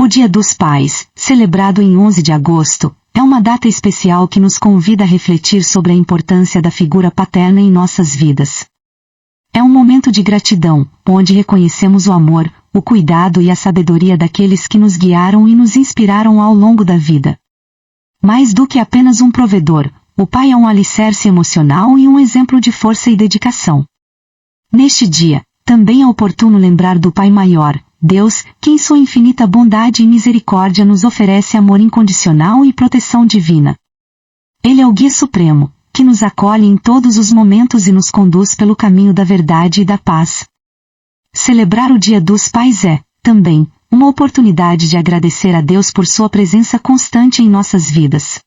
O Dia dos Pais, celebrado em 11 de agosto, é uma data especial que nos convida a refletir sobre a importância da figura paterna em nossas vidas. É um momento de gratidão, onde reconhecemos o amor, o cuidado e a sabedoria daqueles que nos guiaram e nos inspiraram ao longo da vida. Mais do que apenas um provedor, o pai é um alicerce emocional e um exemplo de força e dedicação. Neste dia, também é oportuno lembrar do Pai Maior, Deus, que em sua infinita bondade e misericórdia nos oferece amor incondicional e proteção divina. Ele é o Guia Supremo, que nos acolhe em todos os momentos e nos conduz pelo caminho da verdade e da paz. Celebrar o Dia dos Pais é, também, uma oportunidade de agradecer a Deus por sua presença constante em nossas vidas.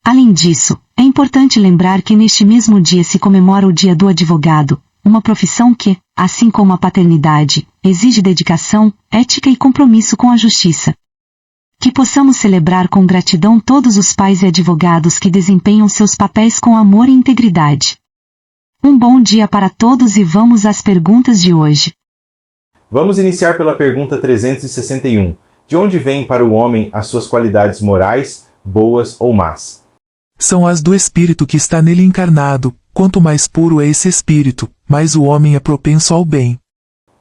Além disso, é importante lembrar que neste mesmo dia se comemora o Dia do Advogado, uma profissão que, assim como a paternidade, exige dedicação, ética e compromisso com a justiça. Que possamos celebrar com gratidão todos os pais e advogados que desempenham seus papéis com amor e integridade. Um bom dia para todos e vamos às perguntas de hoje. Vamos iniciar pela pergunta 361. De onde vêm para o homem as suas qualidades morais, boas ou más? São as do espírito que está nele encarnado. Quanto mais puro é esse espírito, mais o homem é propenso ao bem.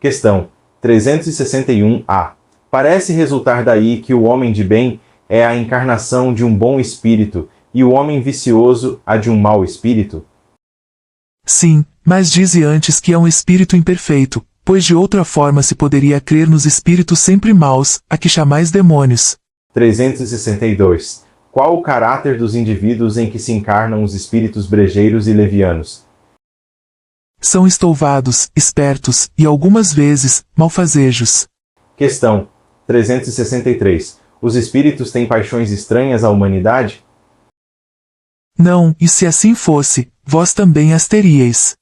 Questão 361-A. Parece resultar daí que o homem de bem é a encarnação de um bom espírito e o homem vicioso a de um mau espírito? Sim, mas dize antes que é um espírito imperfeito, pois de outra forma se poderia crer nos espíritos sempre maus, a que chamais demônios. 362. Qual o caráter dos indivíduos em que se encarnam os espíritos brejeiros e levianos? São estouvados, espertos e, algumas vezes, malfazejos. Questão 363. Os espíritos têm paixões estranhas à humanidade? Não, e se assim fosse, vós também as teríeis.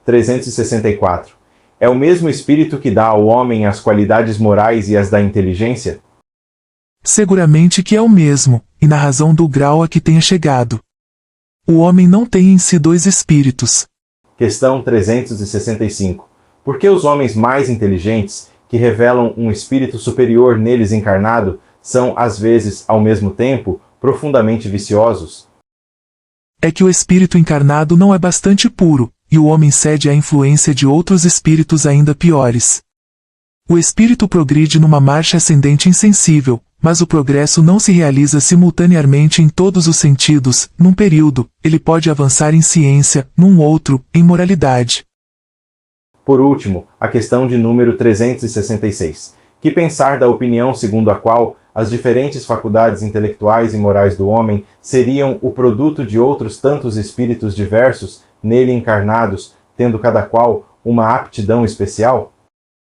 364. É o mesmo espírito que dá ao homem as qualidades morais e as da inteligência? Seguramente que é o mesmo, e na razão do grau a que tenha chegado. O homem não tem em si dois espíritos. Questão 365. Por que os homens mais inteligentes, que revelam um espírito superior neles encarnado, são, às vezes, ao mesmo tempo, profundamente viciosos? É que o espírito encarnado não é bastante puro, e o homem cede à influência de outros espíritos ainda piores. O espírito progride numa marcha ascendente insensível, mas o progresso não se realiza simultaneamente em todos os sentidos, num período, ele pode avançar em ciência, num outro, em moralidade. Por último, a questão de número 366. Que pensar da opinião segundo a qual as diferentes faculdades intelectuais e morais do homem seriam o produto de outros tantos espíritos diversos, nele encarnados, tendo cada qual uma aptidão especial?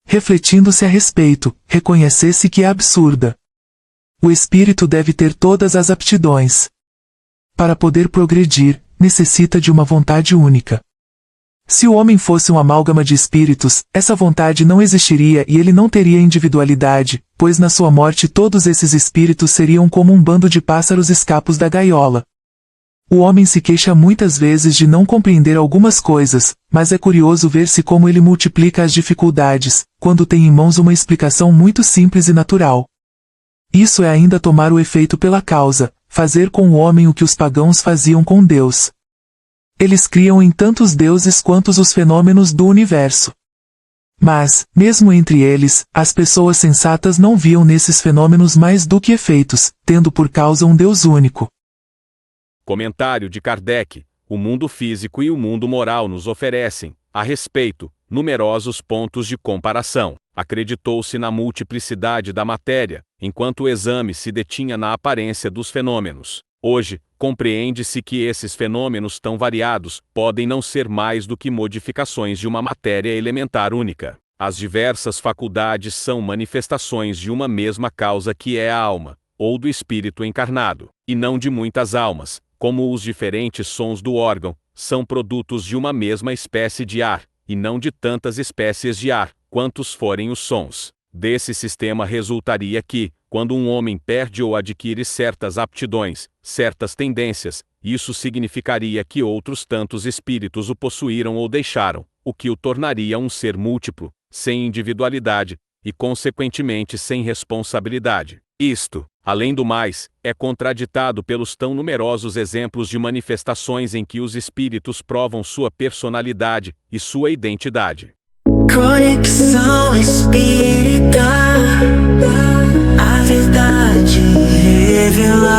Refletindo-se a respeito, reconhecesse que é absurda. O espírito deve ter todas as aptidões. Para poder progredir, necessita de uma vontade única. Se o homem fosse um amálgama de espíritos, essa vontade não existiria e ele não teria individualidade, pois na sua morte todos esses espíritos seriam como um bando de pássaros escapos da gaiola. O homem se queixa muitas vezes de não compreender algumas coisas, mas é curioso ver-se como ele multiplica as dificuldades, quando tem em mãos uma explicação muito simples e natural. Isso é ainda tomar o efeito pela causa, fazer com o homem o que os pagãos faziam com Deus. Eles criam em tantos deuses quantos os fenômenos do universo. Mas, mesmo entre eles, as pessoas sensatas não viam nesses fenômenos mais do que efeitos, tendo por causa um Deus único. Comentário de Kardec. O mundo físico e o mundo moral nos oferecem, a respeito, numerosos pontos de comparação. Acreditou-se na multiplicidade da matéria, enquanto o exame se detinha na aparência dos fenômenos. Hoje, compreende-se que esses fenômenos tão variados podem não ser mais do que modificações de uma matéria elementar única. As diversas faculdades são manifestações de uma mesma causa que é a alma, ou do espírito encarnado, e não de muitas almas, como os diferentes sons do órgão, são produtos de uma mesma espécie de ar, e não de tantas espécies de ar, quantos forem os sons. Desse sistema resultaria que, quando um homem perde ou adquire certas aptidões, certas tendências, isso significaria que outros tantos espíritos o possuíram ou deixaram, o que o tornaria um ser múltiplo, sem individualidade, e consequentemente sem responsabilidade. Isto, além do mais, é contraditado pelos tão numerosos exemplos de manifestações em que os espíritos provam sua personalidade e sua identidade. Conexão espírita, a verdade revela.